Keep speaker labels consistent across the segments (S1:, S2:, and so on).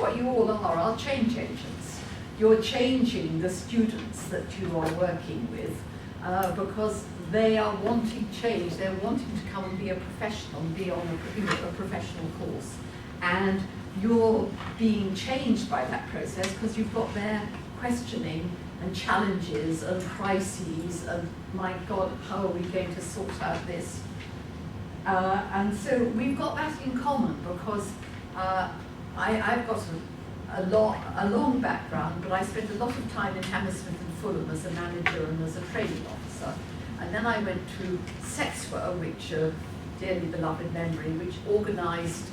S1: what you all are change agents. You're changing the students that you are working with because they are wanting change. They're wanting to come and be a professional, and be on a professional course. And you're being changed by that process because you've got their questioning and challenges and crises and, my God, how are we going to sort out this? And so we've got that in common because I've got a long background, but I spent a lot of time in Hammersmith and Fulham as a manager and as a training officer. And then I went to SETSWA, which a dearly beloved memory, which organised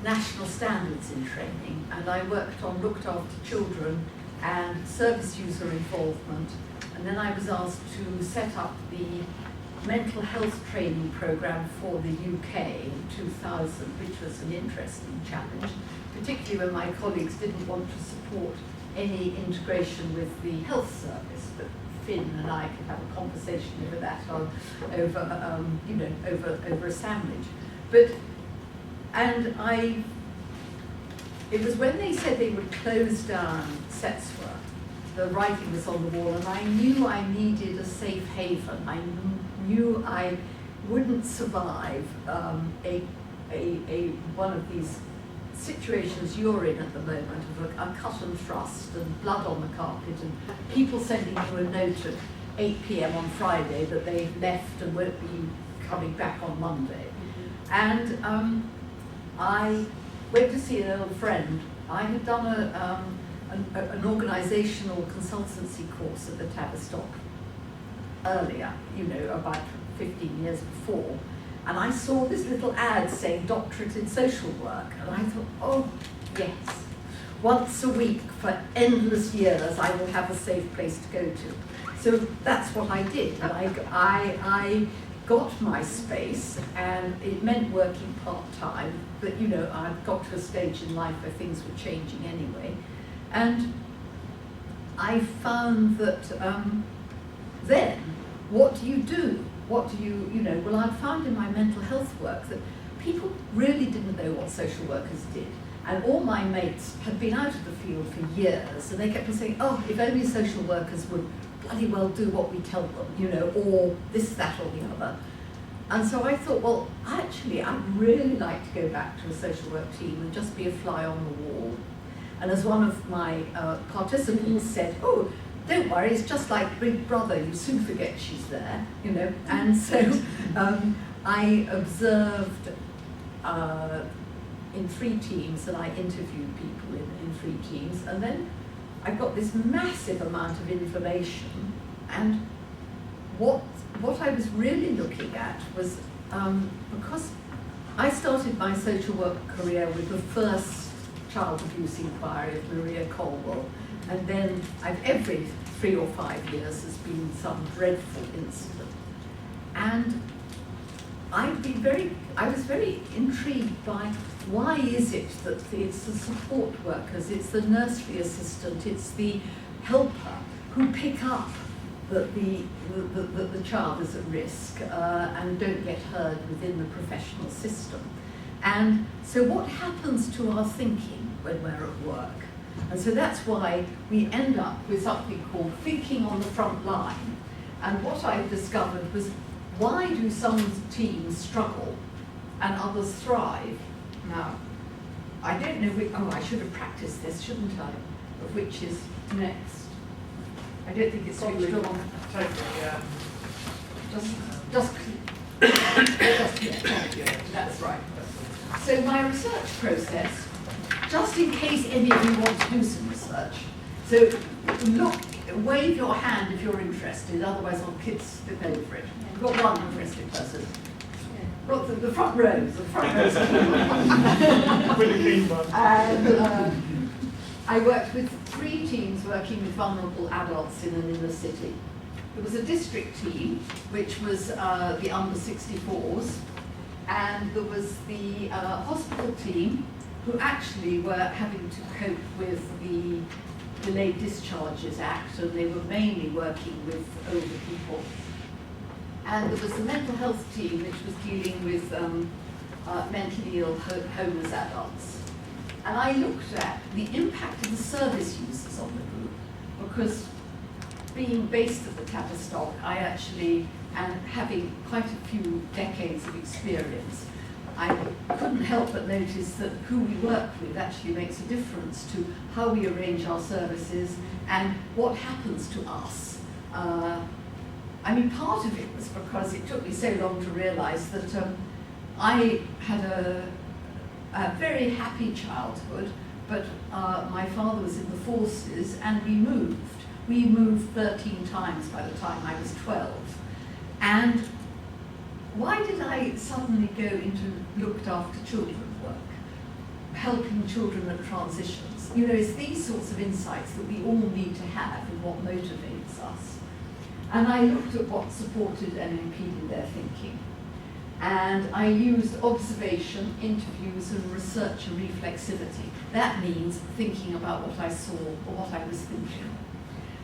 S1: national standards in training. And I looked after children and service user involvement. And then I was asked to set up the mental health training program for the UK in 2000, which was an interesting challenge, particularly when my colleagues didn't want to support any integration with the health service. But Finn and I could have a conversation over that, over a sandwich. It was when they said they would close down SETSWA, the writing was on the wall, and I knew I needed a safe haven. I knew I wouldn't survive one of these situations you're in at the moment, of a cut and thrust and blood on the carpet and people sending you a note at 8 p.m. on Friday that they've left and won't be coming back on Monday. And I went to see an old friend. I had done an organisational consultancy course at the Tavistock earlier, about 15 years before. And I saw this little ad saying doctorate in social work, and I thought, oh, yes, once a week for endless years I will have a safe place to go to. So that's what I did, and I got my space, and it meant working part-time, but I'd got to a stage in life where things were changing anyway. And I found that then, what do you do? Well, I found in my mental health work that people really didn't know what social workers did. And all my mates had been out of the field for years, and they kept on saying, oh, if only social workers would bloody well do what we tell them, or this, that, or the other. And so I thought, well, actually, I'd really like to go back to a social work team and just be a fly on the wall. And as one of my participants said, oh, don't worry, it's just like Big Brother, you soon forget she's there, And so I observed in 3 teams, and I interviewed people in 3 teams, and then I got this massive amount of information. And what I was really looking at was, because I started my social work career with the first child abuse inquiry of Maria Colwell, and then every 3 or 5 years has been some dreadful incident. And I was very intrigued by why is it that it's the support workers, it's the nursery assistant, it's the helper who pick up that the child is at risk and don't get heard within the professional system. And so what happens to our thinking when we're at work? And so that's why we end up with something called thinking on the front line. And what I discovered was, why do some teams struggle and others thrive? Now, I don't know I should have practiced this, shouldn't I? Of which is next. I don't think it's switched on.
S2: Totally, yeah.
S1: That's right. So my research process, just in case any of you want to do some research, so wave your hand if you're interested, otherwise I'll skip over it. We've got one interested person. The front rows,
S2: Really keen one.
S1: And I worked with 3 teams working with vulnerable adults in an inner city. There was a district team, which was the under 64s, and there was the hospital team, who actually were having to cope with the Delayed Discharges Act, and they were mainly working with older people. And there was the mental health team, which was dealing with mentally ill homeless adults. And I looked at the impact of the service users on the group, because being based at the Tavistock, I actually, and having quite a few decades of experience, I couldn't help but notice that who we work with actually makes a difference to how we arrange our services and what happens to us. I mean, part of it was because it took me so long to realise that I had a very happy childhood, but my father was in the forces and we moved. We moved 13 times by the time I was 12. And why did I suddenly go into looked after children work, helping children at transitions? You know, it's these sorts of insights that we all need to have and what motivates us. And I looked at what supported and impeded their thinking. And I used observation, interviews, and research and reflexivity. That means thinking about what I saw or what I was thinking.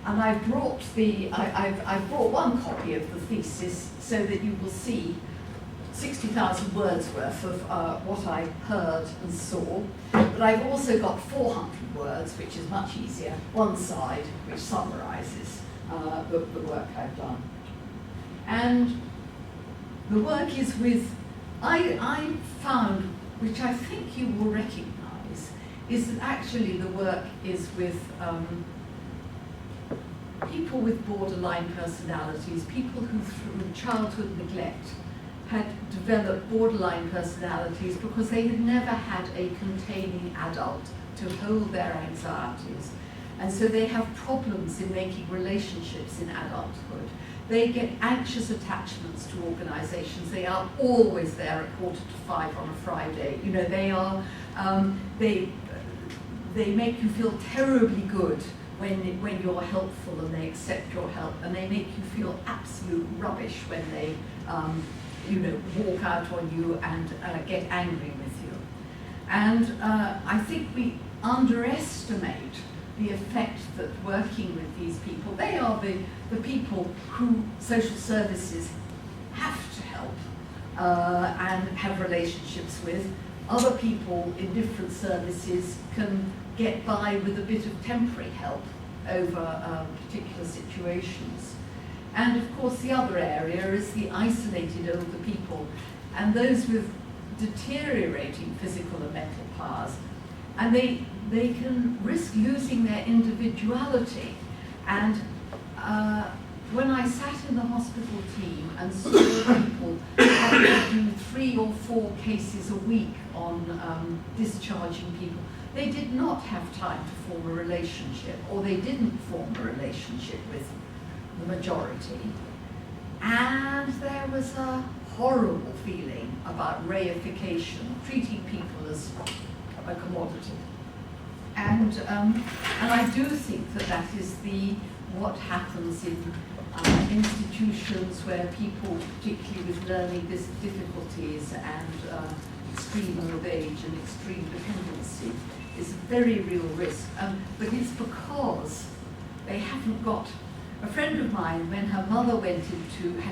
S1: And I've brought I've brought one copy of the thesis so that you will see 60,000 words worth of what I heard and saw. But I've also got 400 words, which is much easier, one side, which summarises the work I've done. And the work is with, I found, which I think you will recognise, is that actually the work is with people with borderline personalities, people who through childhood neglect had developed borderline personalities because they had never had a containing adult to hold their anxieties. And so they have problems in making relationships in adulthood. They get anxious attachments to organisations. They are always there at 4:45 on a Friday. You know, they are, they make you feel terribly good when you're helpful and they accept your help, and they make you feel absolute rubbish when they, you know, walk out on you and get angry with you. And I think we underestimate the effect that working with these people, they are the people who social services have to help and have relationships with. Other people in different services can get by with a bit of temporary help over particular situations. And of course the other area is the isolated older people and those with deteriorating physical and mental powers. And they can risk losing their individuality. And when I sat in the hospital team and saw people having to do 3 or 4 cases a week on discharging people, they did not have time to form a relationship, or they didn't form a relationship with the majority. And there was a horrible feeling about reification, treating people as a commodity. And I do think that that is what happens in institutions where people, particularly with learning difficulties and extreme old age and extreme dependency, is a very real risk. But it's because they haven't got. A friend of mine, when her mother had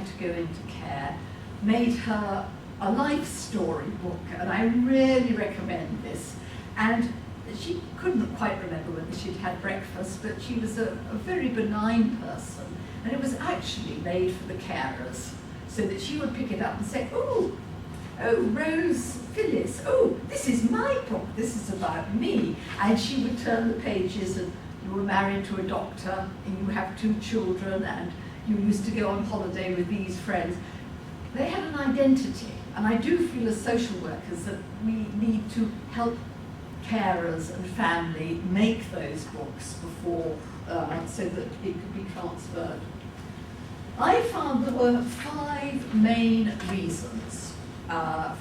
S1: to go into care, made her a life story book, and I really recommend this. And she couldn't quite remember whether she'd had breakfast, but she was a very benign person, and it was actually made for the carers, so that she would pick it up and say, oh, Rose Phyllis, oh, this is my book, this is about me. And she would turn the pages, and you were married to a doctor, and you have 2 children, and you used to go on holiday with these friends. They had an identity, and I do feel as social workers that we need to help carers and family make those books before, so that it could be transferred. I found there were 5 main reasons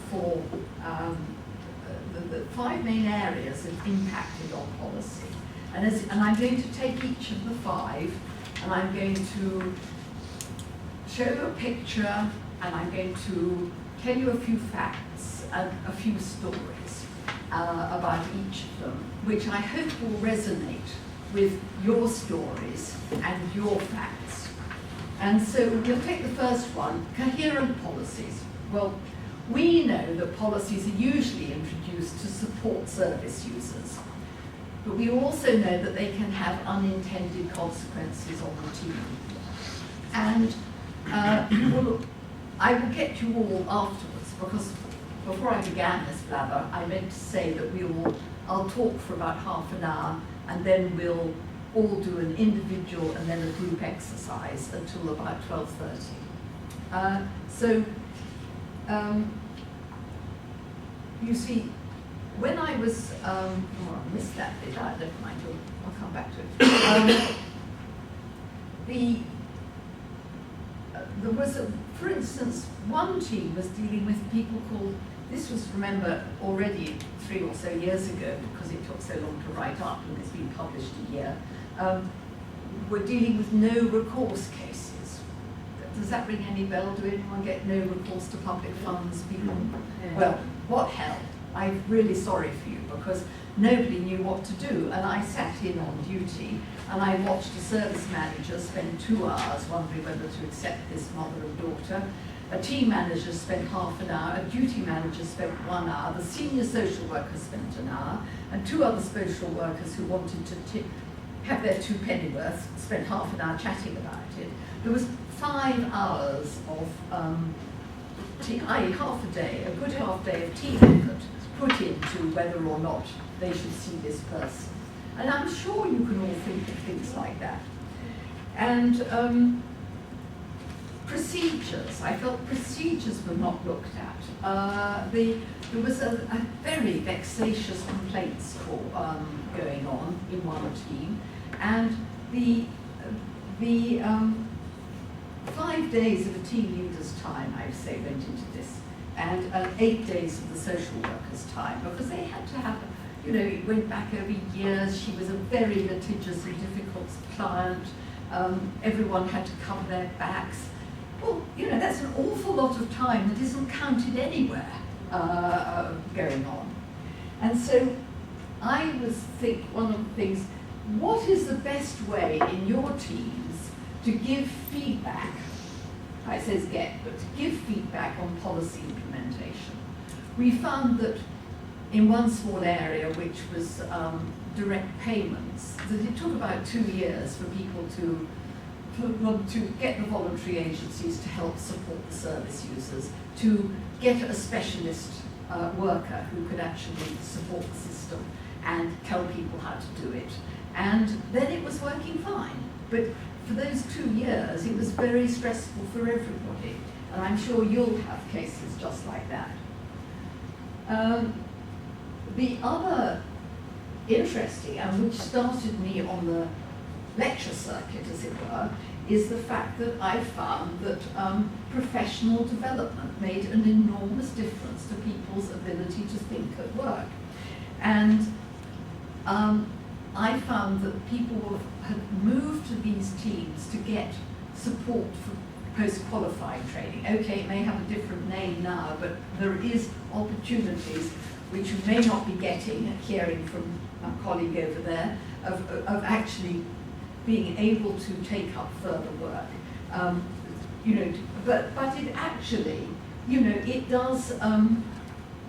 S1: for the 5 main areas that impacted on policy. And I'm going to take each of the 5, and I'm going to show you a picture, and I'm going to tell you a few facts and a few stories about each of them, which I hope will resonate with your stories and your facts. And so we'll take the first one, coherent policies. Well, we know that policies are usually introduced to support service users, but we also know that they can have unintended consequences on the team. And I will get you all afterwards, because before I began this blabber, I meant to say that I'll talk for about half an hour, and then we'll all do an individual and then a group exercise until about 12:30. You see, when I was, I missed that bit, never mind, I'll come back to it. There was, for instance, one team was dealing with people called, this was, remember, already 3 or so years ago, because it took so long to write up and it's been published a year, were dealing with no recourse cases. Does that ring any bell? Do anyone get no recourse to public funds? People? Yeah. Well, what hell? I'm really sorry for you, because nobody knew what to do, and I sat in on duty and I watched a service manager spend 2 hours wondering whether to accept this mother and daughter. A team manager spent half an hour, a duty manager spent 1 hour, the senior social worker spent an hour, and 2 other social workers who wanted to have their 2 pennyworth spent half an hour chatting about it. There was 5 hours of i.e. half a day, a good half day of team effort put into whether or not they should see this person. And I'm sure you can all think of things like that. And procedures, I felt procedures were not looked at. There was a very vexatious complaints going on in one team, and the 5 days of a team leader's time, I would say, went into this, and 8 days of the social worker's time, because they had to have, it went back over years. She was a very litigious and difficult client. Everyone had to cover their backs. Well, that's an awful lot of time that isn't counted anywhere going on. And so I think one of the things, what is the best way in your teams to give feedback? It says get, but to give feedback on policy implementation. We found that in one small area, which was direct payments, that it took about 2 years for people to get the voluntary agencies to help support the service users, to get a specialist worker who could actually support the system and tell people how to do it. And then it was working fine. But for those 2 years, it was very stressful for everybody. And I'm sure you'll have cases just like that. The other interesting, and which started me on the lecture circuit, as it were, is the fact that I found that professional development made an enormous difference to people's ability to think at work. And I found that people had moved to these teams to get support for post-qualifying training. Okay, it may have a different name now, but there is opportunities which you may not be getting, hearing from a colleague over there, of actually being able to take up further work. But it actually, it does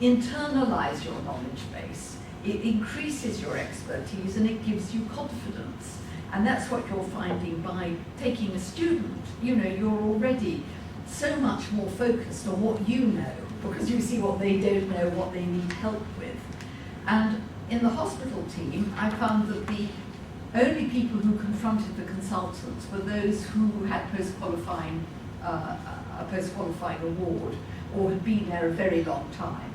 S1: internalize your knowledge base. It increases your expertise and it gives you confidence. And that's what you're finding by taking a student. You're already so much more focused on what you know, because you see what they don't know, what they need help with. And in the hospital team, I found that the only people who confronted the consultants were those who had a post-qualifying award or had been there a very long time.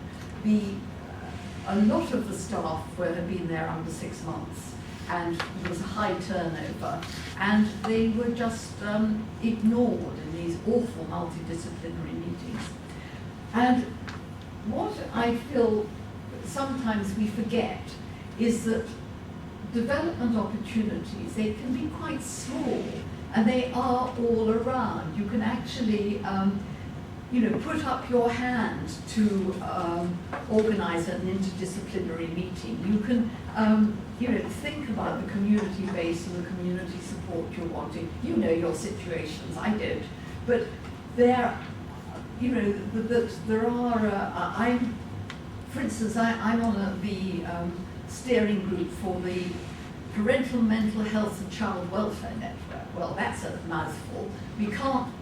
S1: A lot of the staff had been there under 6 months, and there was a high turnover, and they were just ignored in these awful multidisciplinary meetings. And what I feel sometimes we forget is that development opportunities, they can be quite small, and they are all around. You can actually put up your hand to organize an interdisciplinary meeting. You can think about the community base and the community support you're wanting. You know your situations, I don't. But there, you know, that there are, for instance, I'm on the steering group for the Parental Mental Health and Child Welfare Network. Well, that's a mouthful. We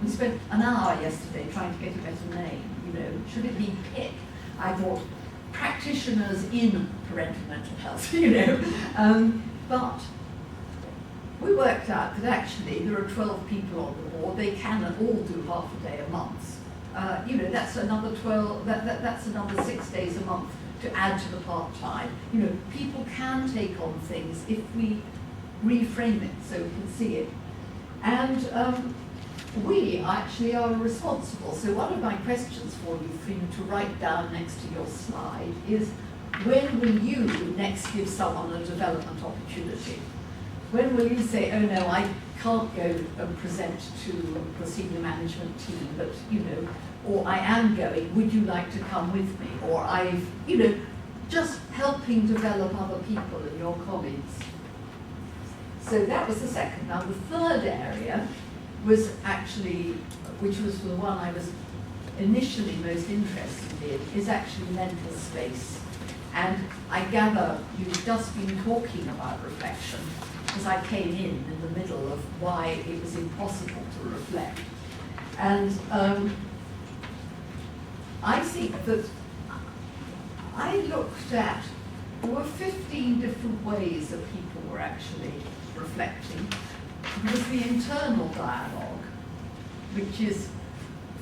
S1: spent an hour yesterday trying to get a better name, you know. Should it be PIC? I thought practitioners in parental mental health, you know. But we worked out that actually there are 12 people on the board. They can all do half a day a month. You know, that's another 12, that's another 6 days a month to add to the part-time. You know, people can take on things if we reframe it so we can see it. And we actually are responsible. So one of my questions for you to write down next to your slide is, when will you next give someone a development opportunity? When will you say, oh no, I can't go and present to the senior management team, but, you know, or I am going, would you like to come with me? Or you know, just helping develop other people and your colleagues. So that was the second. Now the third area was actually, which was the one I was initially most interested in, is actually mental space. And I gather you've just been talking about reflection, because I came in the middle of why it was impossible to reflect. And I think that I looked at, there were 15 different ways that people were actually reflecting. There was the internal dialogue, which is,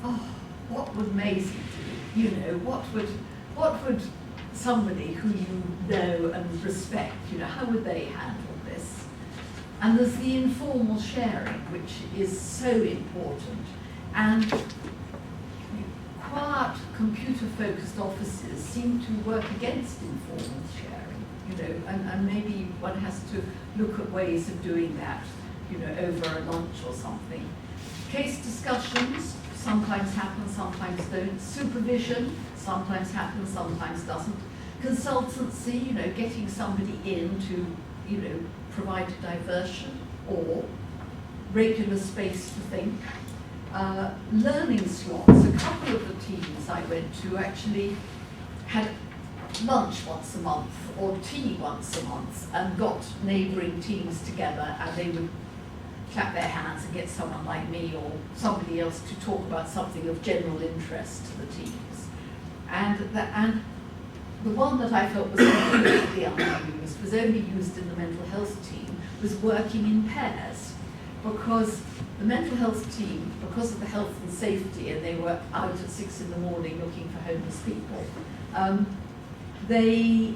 S1: oh, what would Maisie do? You know, what would somebody who you know and respect, you know, how would they handle this? And there's the informal sharing, which is so important. And quiet, computer-focused offices seem to work against informal sharing, you know, and maybe one has to look at ways of doing that, you know, over a lunch or something. Case discussions sometimes happen, sometimes don't. Supervision sometimes happens, sometimes doesn't. Consultancy, you know, getting somebody in to, you know, provide a diversion or regular space to think. Learning slots. A couple of the teams I went to actually had lunch once a month or tea once a month and got neighbouring teams together, and they would clap their hands and get someone like me or somebody else to talk about something of general interest to the teams. And the one that I felt was completely underused, was only used in the mental health team, was working in pairs. Because the mental health team, because of the health and safety, and they were out at 6 in the morning looking for homeless people, they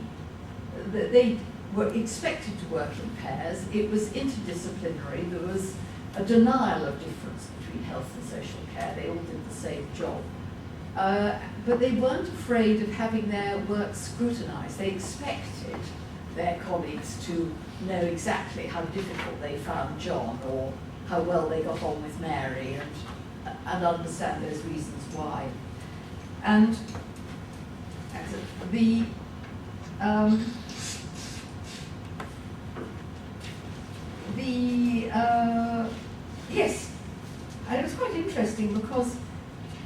S1: were expected to work in pairs. It was interdisciplinary. There was a denial of difference between health and social care. They all did the same job. But they weren't afraid of having their work scrutinised. They expected their colleagues to know exactly how difficult they found John or how well they got on with Mary, and understand those reasons why. And yes, and it was quite interesting because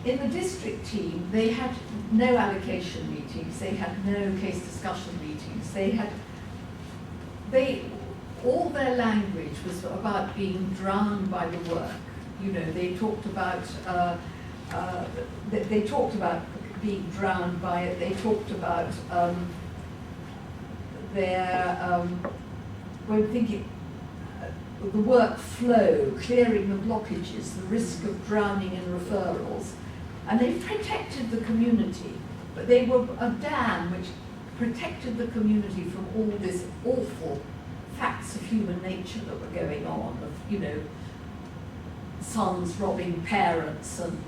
S1: in the district team they had no allocation meetings, they had no case discussion meetings, all their language was about being drowned by the work. You know, they talked about being drowned by it. They talked about the workflow, clearing the blockages, the risk of drowning in referrals, and they protected the community. But they were a dam which protected the community from all this awful facts of human nature that were going on, of, you know, sons robbing parents, and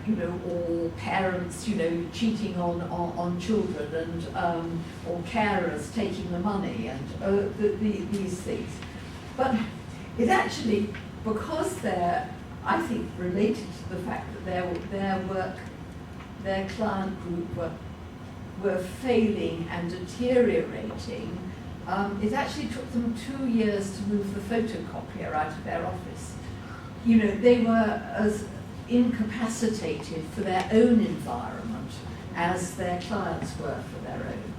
S1: you know, or parents, you know, cheating on children, and or carers taking the money, and these things. But it actually, because they're, I think, related to the fact that their client group were failing and deteriorating, it actually took them 2 years to move the photocopier out of their office. You know, they were as incapacitated for their own environment as their clients were for their own.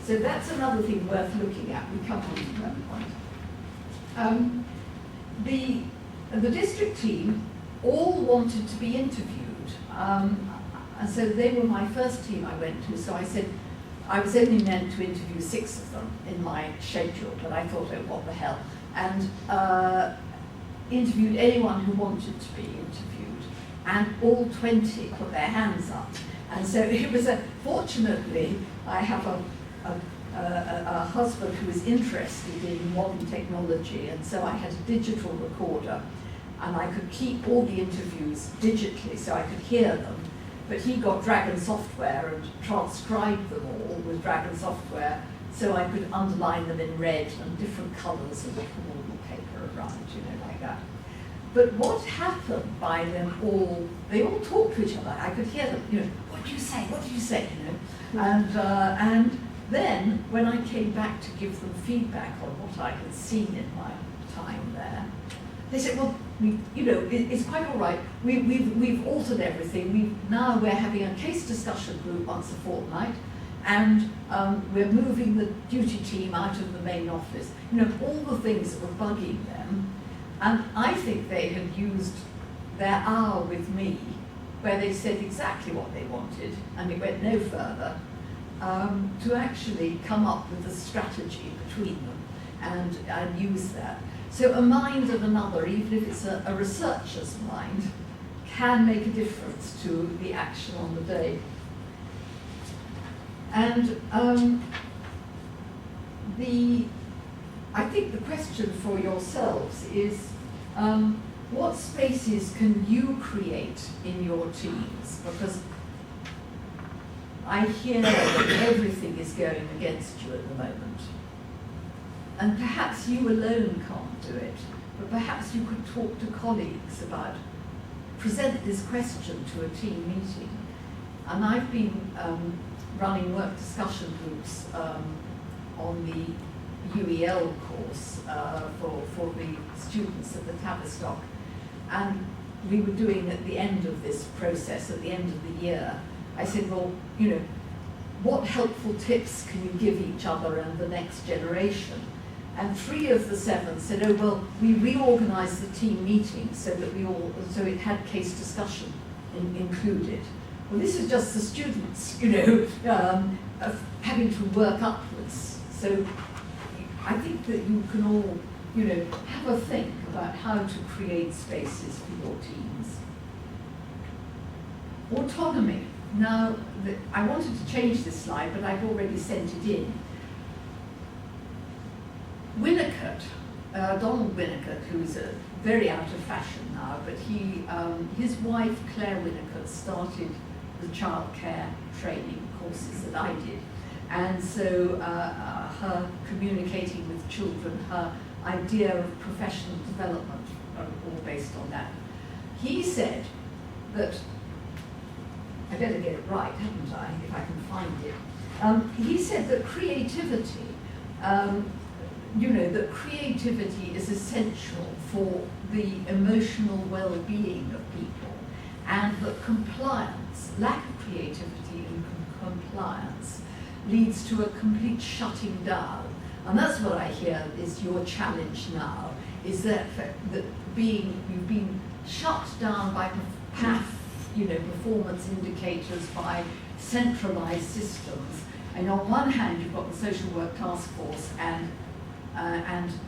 S1: So that's another thing worth looking at. We come on to that point. The district team all wanted to be interviewed. And so they were my first team I went to, so I said, I was only meant to interview 6 of them in my schedule, but I thought, oh, what the hell, and interviewed anyone who wanted to be interviewed, and all 20 put their hands up. And so it was fortunately, I have a husband who is interested in modern technology, and so I had a digital recorder, and I could keep all the interviews digitally so I could hear them. But he got Dragon software and transcribed them all with Dragon software, so I could underline them in red and different colours and put all the paper around, like that. But what happened by them all, they all talked to each other. I could hear them, what do you say, what do you say, And then when I came back to give them feedback on what I had seen in my time there, they said, well, it's quite all right. We've altered everything. Now we're having a case discussion group once a fortnight, and we're moving the duty team out of the main office. All the things that were bugging them. And I think they had used their hour with me, where they said exactly what they wanted, and it went no further, to actually come up with a strategy between them and use that. So a mind of another, even if it's a researcher's mind, can make a difference to the action on the day. And I think the question for yourselves is, what spaces can you create in your teams? Because I hear that everything is going against you at the moment. And perhaps you alone can't do it, but perhaps you could talk to colleagues about, present this question to a team meeting. And I've been running work discussion groups on the UEL course for the students at the Tavistock. And we were doing at the end of this process, at the end of the year, I said, well, what helpful tips can you give each other and the next generation? And 3 of the 7 said, oh, well, we reorganized the team meeting so that so it had case discussion included. Well, this is just the students, having to work upwards. So I think that you can all, have a think about how to create spaces for your teams. Autonomy. Now, I wanted to change this slide, but I've already sent it in. Winnicott, Donald Winnicott, who's very out of fashion now, but his wife Claire Winnicott started the childcare training courses that I did, and so her communicating with children, her idea of professional development are all based on that. He said that, I better get it right, haven't I, if I can find it. He said that creativity, that creativity is essential for the emotional well-being of people, and that compliance, lack of creativity and compliance, leads to a complete shutting down. And that's what I hear is your challenge now, is that you've been shut down by performance indicators, by centralized systems. And on one hand, you've got the social work task force and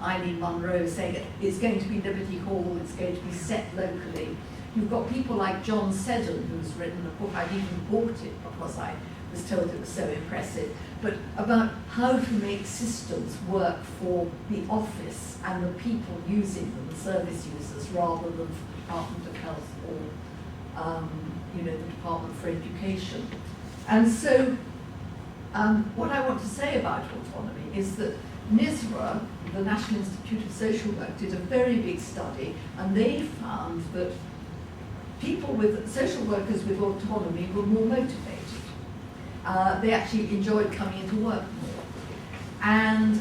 S1: Eileen Munro saying it's going to be Liberty Hall, it's going to be set locally. You've got people like John Seddon, who's written a book, I've even bought it because I was told it was so impressive, but about how to make systems work for the office and the people using them, the service users, rather than the Department of Health or the Department for Education. And so what I want to say about autonomy is that NISRA, the National Institute of Social Work, did a very big study, and they found that social workers with autonomy were more motivated. They actually enjoyed coming into work more. And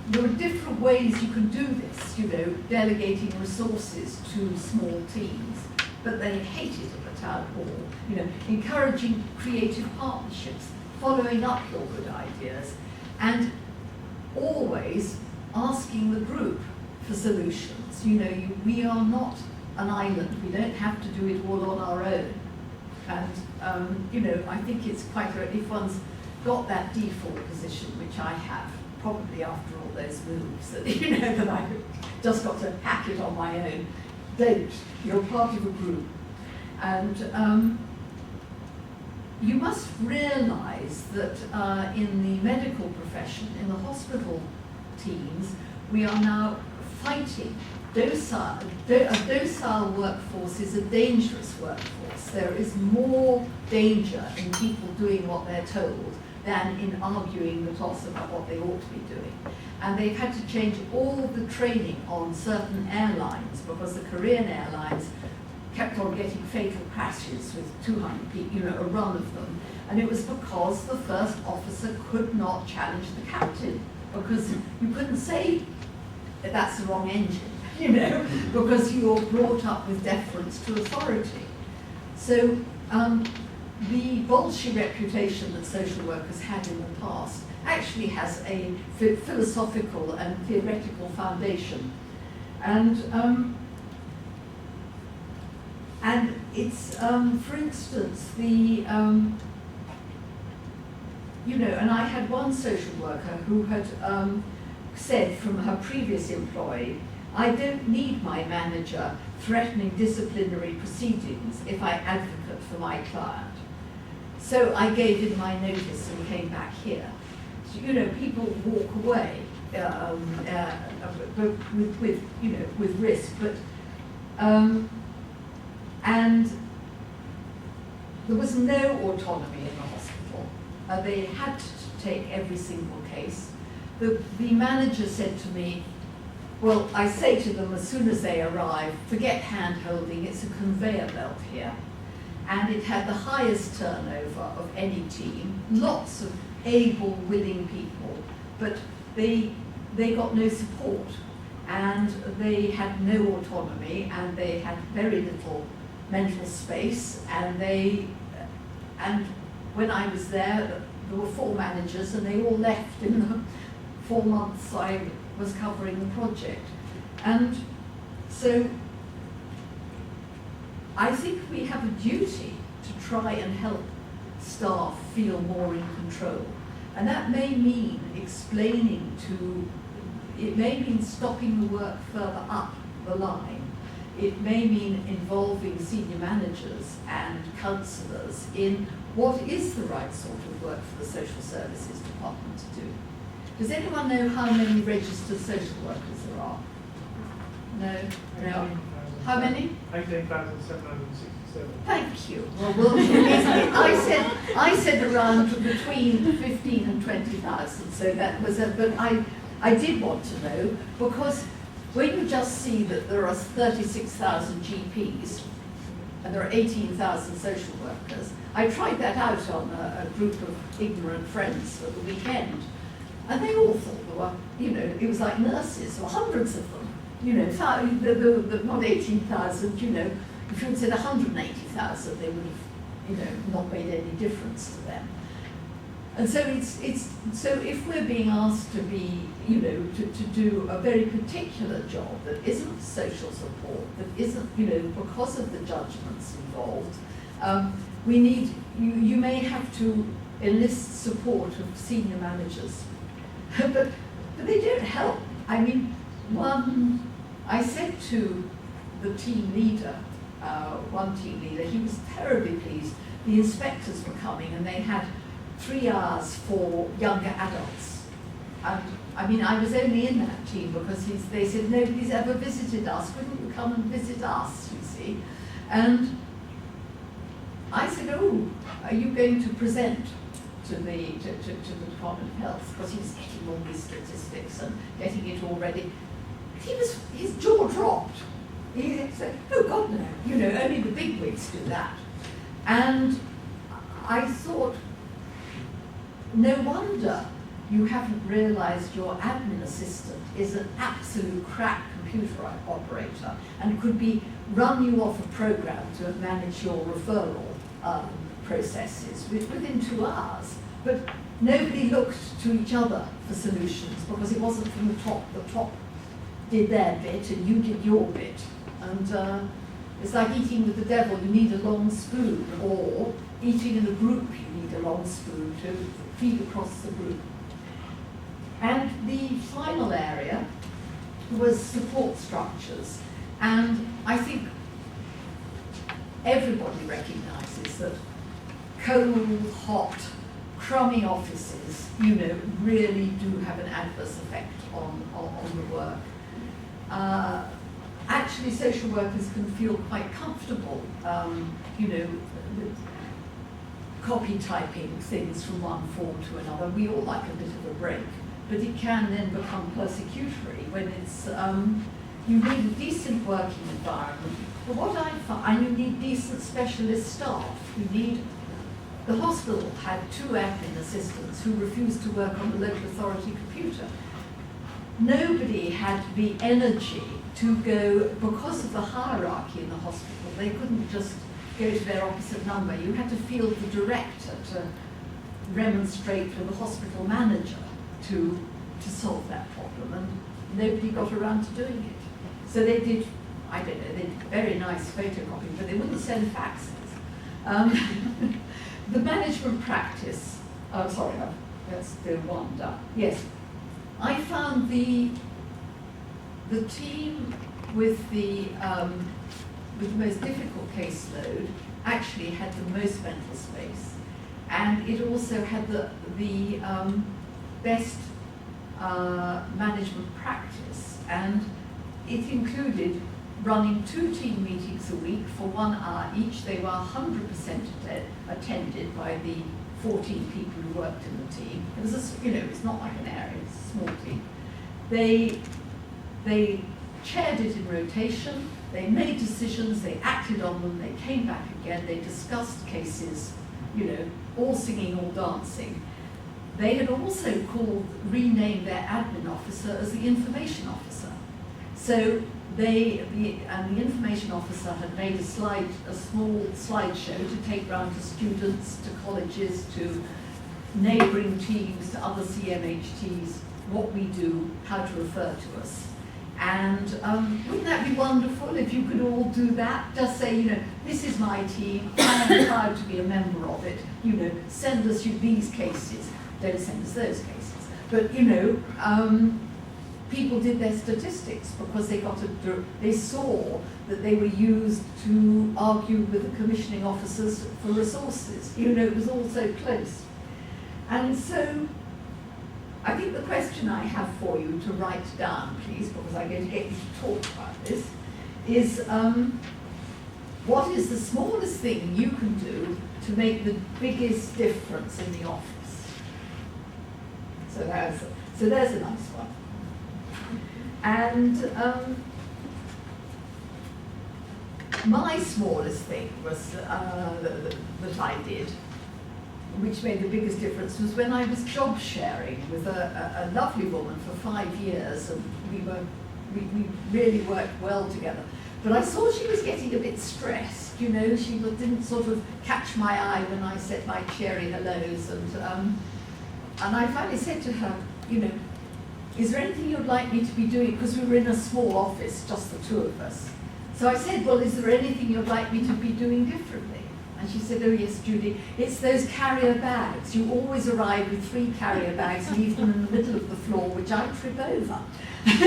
S1: there are different ways you can do this, you know, delegating resources to small teams, but they hate it at the town hall, you know, encouraging creative partnerships, following up your good ideas, and always asking the group for solutions. You know, we are not an island, we don't have to do it all on our own. And, you know, I think it's quite, if one's got that default position, which I have, probably after all those moves, that, you know, that I've just got to hack it on my own, don't. You're part of a group. And you must realise that in the medical profession, in the hospital teams, we are now fighting. A docile workforce is a dangerous workforce. There is more danger in people doing what they're told than in arguing the toss about what they ought to be doing. And they've had to change all the training on certain airlines because the Korean airlines kept on getting fatal crashes with 200 people, you know, a run of them. And it was because the first officer could not challenge the captain, because you couldn't say that that's the wrong engine, you know, because you're brought up with deference to authority. So the bolshy reputation that social workers had in the past actually has a philosophical and theoretical foundation. And it's, for instance, the, you know, and I had one social worker who had said from her previous employee, I don't need my manager threatening disciplinary proceedings if I advocate for my client. So I gave him my notice and came back here. So, you know, people walk away with you know, with risk, but and there was no autonomy in the hospital. They had to take every single case. The manager said to me, well, I say to them as soon as they arrive, forget hand-holding, it's a conveyor belt here. And it had the highest turnover of any team, lots of able, willing people, but they got no support, and they had no autonomy, and they had very little mental space, and when I was there were 4 managers, and they all left in the 4 months I was covering the project. And so I think we have a duty to try and help staff feel more in control. And that may mean it may mean stopping the work further up the line. It may mean involving senior managers and counsellors in what is the right sort of work for the social services department to do. Does anyone know how many registered social workers there are? No? No? How many?
S2: 18,767.
S1: Thank you. Well, I said around between 15 and 20,000, so that was but I did want to know, because when you just see that there are 36,000 GPs and there are 18,000 social workers, I tried that out on a group of ignorant friends at the weekend, and they all thought there were, you know, it was like nurses, or hundreds of them, you know, not 18,000, you know, if you had said 180,000, they would have, you know, not made any difference to them. And so so if we're being asked to be, you know, to do a very particular job that isn't social support, that isn't, you know, because of the judgments involved, we need, you may have to enlist support of senior managers. but they don't help. I mean, I said to the team leader, one team leader, he was terribly pleased. The inspectors were coming and they had 3 hours for younger adults. And I mean, I was only in that team because they said, nobody's ever visited us. Wouldn't you come and visit us, you see? And I said, oh, are you going to present to the Department of Health? Because he was getting all these statistics and getting it all ready. His jaw dropped. He said, oh God, no. You know, only the big wigs do that. And I thought, no wonder you haven't realised your admin assistant is an absolute crack computer operator and could run you off a program to manage your referral processes within 2 hours. But nobody looked to each other for solutions because it wasn't from the top. The top did their bit and you did your bit. And it's like eating with the devil, you need a long spoon, or eating in a group, you need a long spoon to feed across the group. And the final area was support structures. And I think everybody recognises that cold, hot, crummy offices, really do have an adverse effect on the work. Actually, social workers can feel quite comfortable, with copy typing things from one form to another. We all like a bit of a break, but it can then become persecutory when it's, you need a decent working environment. But what I find, you need decent specialist staff. The hospital had 2 admin assistants who refused to work on the local authority computer. Nobody had the energy to go, because of the hierarchy in the hospital, they couldn't just go to their opposite number. You had to field the director to remonstrate with the hospital manager to solve that problem, and nobody got around to doing it. So they did, I don't know, they did very nice photocopying, but they wouldn't send faxes. The management practice, let's do one done. Yes, I found the team with the most difficult caseload actually had the most mental space, and it also had the best management practice, and it included running 2 team meetings a week for 1 hour each. They were 100% attended by the 14 people who worked in the team. It was it's not like an area, it's a small team. They chaired it in rotation, they made decisions, they acted on them, they came back again, they discussed cases, all singing, all dancing. They had also renamed their admin officer as the information officer. So the information officer had made a small slideshow to take round to students, to colleges, to neighbouring teams, to other CMHTs, what we do, how to refer to us. And wouldn't that be wonderful if you could all do that? Just say, this is my team, I am proud to be a member of it, send us these cases, don't send us those cases. But, people did their statistics because they saw that they were used to argue with the commissioning officers for resources. It was all so close. And so, I think the question I have for you to write down, please, because I'm going to get you to talk about this, is what is the smallest thing you can do to make the biggest difference in the office? So there's a nice one. And my smallest thing was that I did, which made the biggest difference, was when I was job sharing with a lovely woman for 5 years, and we really worked well together. But I saw she was getting a bit stressed, she didn't sort of catch my eye when I said my cheery hellos, and I finally said to her, is there anything you'd like me to be doing? Because we were in a small office, just the 2 of us. So I said, well, is there anything you'd like me to be doing differently? And she said, oh yes, Judy, it's those carrier bags. You always arrive with 3 carrier bags, leave them in the middle of the floor, which I trip over.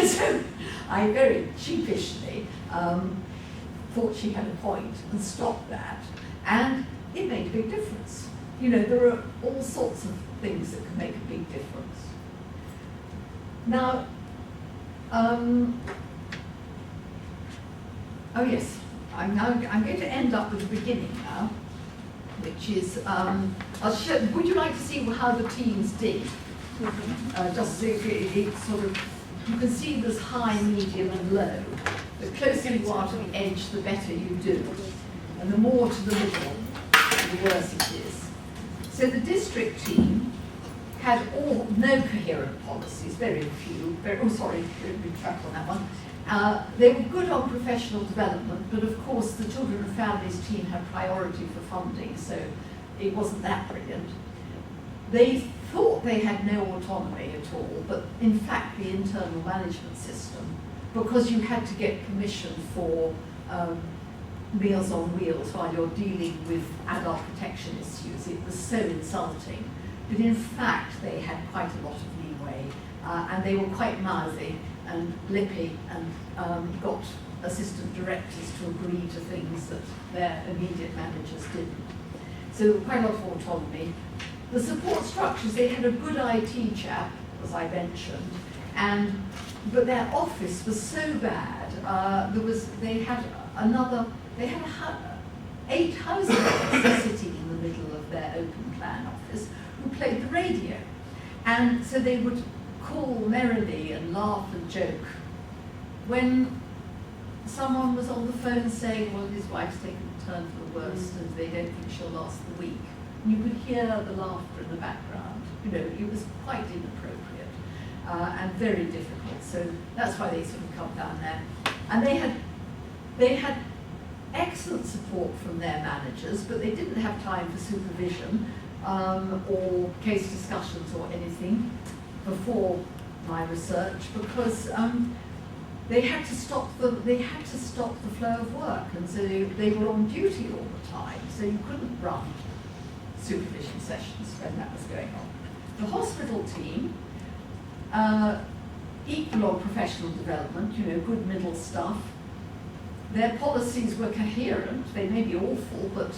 S1: So I very sheepishly thought she had a point and stopped that. And it made a big difference. There are all sorts of things that can make a big difference. Now, oh yes, I'm going to end up with the beginning now, which is, would you like to see how the teams did? Just so it sort of, you can see there's high, medium and low. The closer you are to the edge, the better you do. And the more to the middle, the worse it is. So the district team had no coherent policies, very few, retract on that one. They were good on professional development, but of course the Children and Families team had priority for funding, so it wasn't that brilliant. They thought they had no autonomy at all, but in fact the internal management system, because you had to get permission for Meals on Wheels while you're dealing with adult protection issues, it was so insulting. But in fact they had quite a lot of leeway, and they were quite mouthy and lippy, and got assistant directors to agree to things that their immediate managers didn't. So quite a lot of autonomy. The support structures, they had a good IT chap, as I mentioned, but their office was so bad. They had 8 housing officers sitting in the middle of their open plan office who played the radio, and so they would call merrily and laugh and joke when someone was on the phone saying, well, his wife's taken a turn for the worst and they don't think she'll last the week. And you could hear the laughter in the background. You know, it was quite inappropriate and very difficult. So that's why they sort of come down there. And they had excellent support from their managers, but they didn't have time for supervision or case discussions or anything before my research, because they had to stop the flow of work, and so they were on duty all the time, so you couldn't run supervision sessions when that was going on. The hospital team, equal on professional development, you know, good middle stuff. Their policies were coherent. They may be awful, but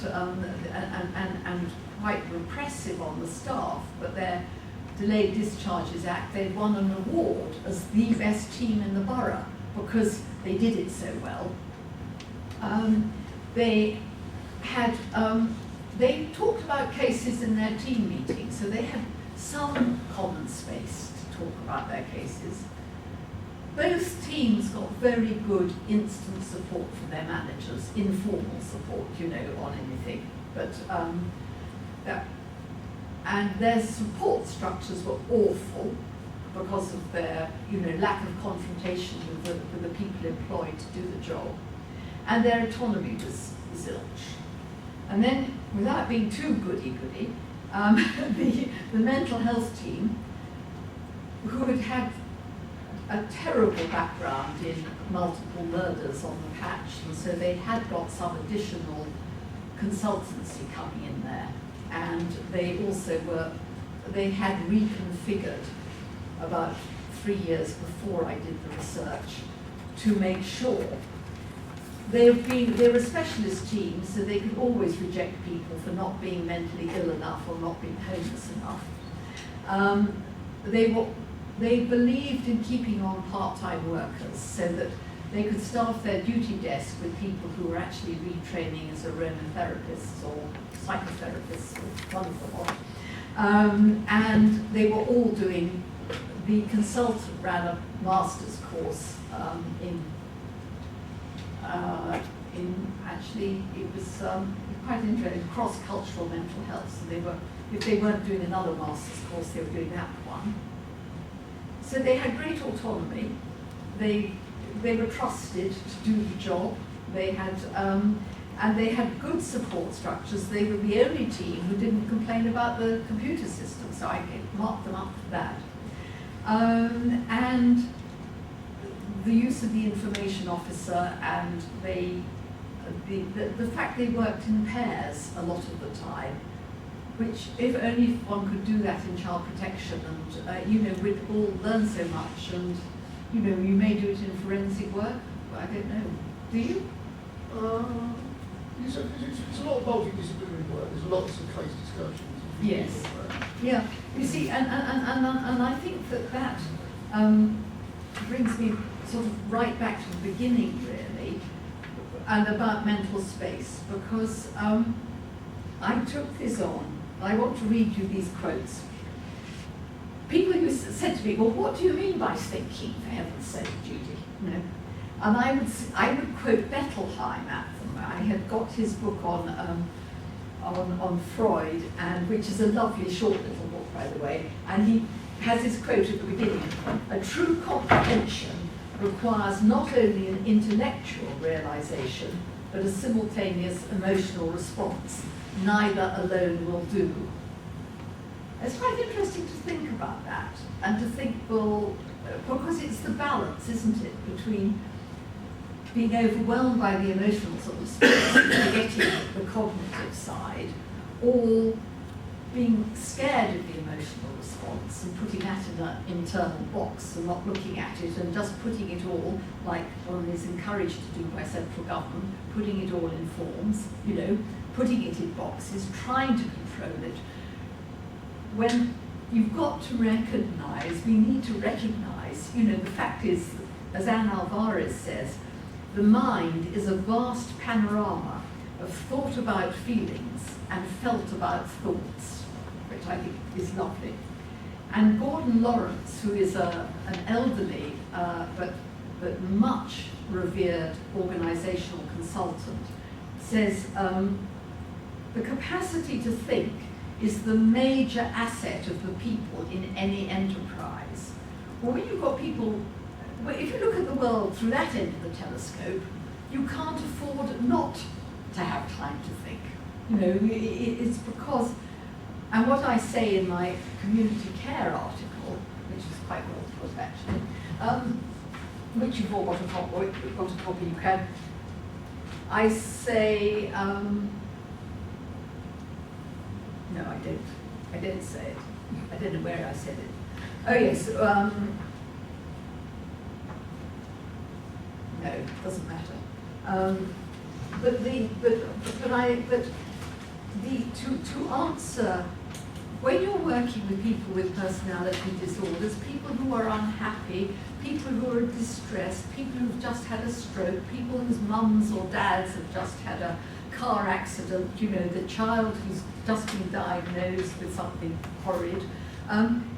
S1: and quite repressive on the staff, but their Delayed Discharges Act, they'd won an award as the best team in the borough because they did it so well. They talked about cases in their team meetings, so they had some common space to talk about their cases. Both teams got very good instant support from their managers, informal support, you know, on anything. But and their support structures were awful because of their, you know, lack of confrontation with the people employed to do the job, and their autonomy was zilch. And then, without being too goody-goody, the mental health team, who had had a terrible background in multiple murders on the patch, and so they had got some additional consultancy coming in there. And they had reconfigured about 3 years before I did the research to make sure. They were a specialist team, so they could always reject people for not being mentally ill enough or not being homeless enough. They believed in keeping on part-time workers so that they could staff their duty desk with people who were actually retraining as aromatherapists or psychotherapists, or one of the lot. And they were all doing, the consultant ran a master's course actually, it was quite interesting, cross-cultural mental health. So if they weren't doing another master's course, they were doing that one. So they had great autonomy. They were trusted to do the job. They had, and they had good support structures. They were the only team who didn't complain about the computer system, so I marked them up for that. And the use of the information officer, and the fact they worked in pairs a lot of the time, which if only one could do that in child protection, and you know, we'd all learn so much, and you know, you may do it in forensic work. I don't know. Do you?
S3: It's a lot of multidisciplinary work. There's lots of case discussions.
S1: Yes. Yeah. You see, and I think that brings me sort of right back to the beginning, really, and about mental space, because I took this on. I want to read you these quotes. People who said to me, well, what do you mean by thinking, for heaven's sake, Judy? You know? And I would quote Bettelheim at them. I had got his book on Freud, and which is a lovely short little book by the way, and he has his quote at the beginning: "A true comprehension requires not only an intellectual realization, but a simultaneous emotional response. Neither alone will do." It's quite interesting to think about that, and to think, well, because it's the balance, isn't it, between being overwhelmed by the emotional sort of response and forgetting the cognitive side, or being scared of the emotional response and putting that in an internal box and not looking at it and just putting it all, like one is encouraged to do by central government, putting it all in forms, you know, putting it in boxes, trying to control it. When you've got to recognise, we need to recognise, you know, the fact is, as Anne Alvarez says, the mind is a vast panorama of thought about feelings and felt about thoughts, which I think is lovely. And Gordon Lawrence, who is an elderly but much revered organisational consultant, says the capacity to think is the major asset of the people in any enterprise. Well, when you've got people, well, if you look at the world through that end of the telescope, you can't afford not to have time to think. You know, it's because, and what I say in my community care article, which is quite well put actually, which you've all got a copy, you can, I say, no, I didn't say it. I don't know where I said it. Oh yes, no, it doesn't matter. To answer, when you're working with people with personality disorders, people who are unhappy, people who are distressed, people who've just had a stroke, people whose mums or dads have just had a car accident, you know, the child who's just been diagnosed with something horrid,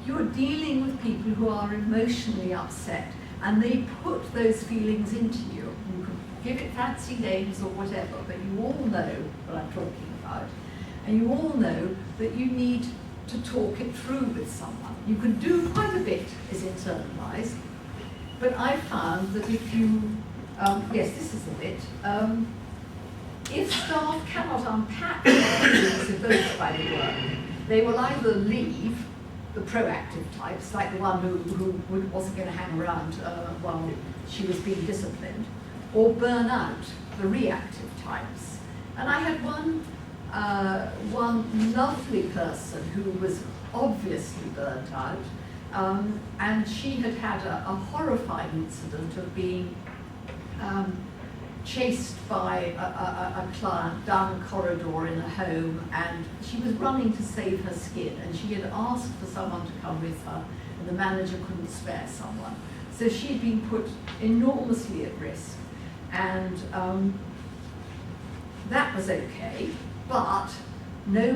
S1: you're dealing with people who are emotionally upset, and they put those feelings into you. You can give it fancy names or whatever, but you all know what I'm talking about. And you all know that you need to talk it through with someone. You can do quite a bit is internalised, but I found that if you, yes, this is a bit, if staff cannot unpack their feelings evoked by the work, they will either leave, the proactive types, like the one who wasn't going to hang around while she was being disciplined, or burn out, the reactive types. And I had one lovely person who was obviously burnt out, and she had had a horrifying incident of being chased by a client down a corridor in a home, and she was running to save her skin, and she had asked for someone to come with her, and the manager couldn't spare someone. So she had been put enormously at risk, and that was okay, but no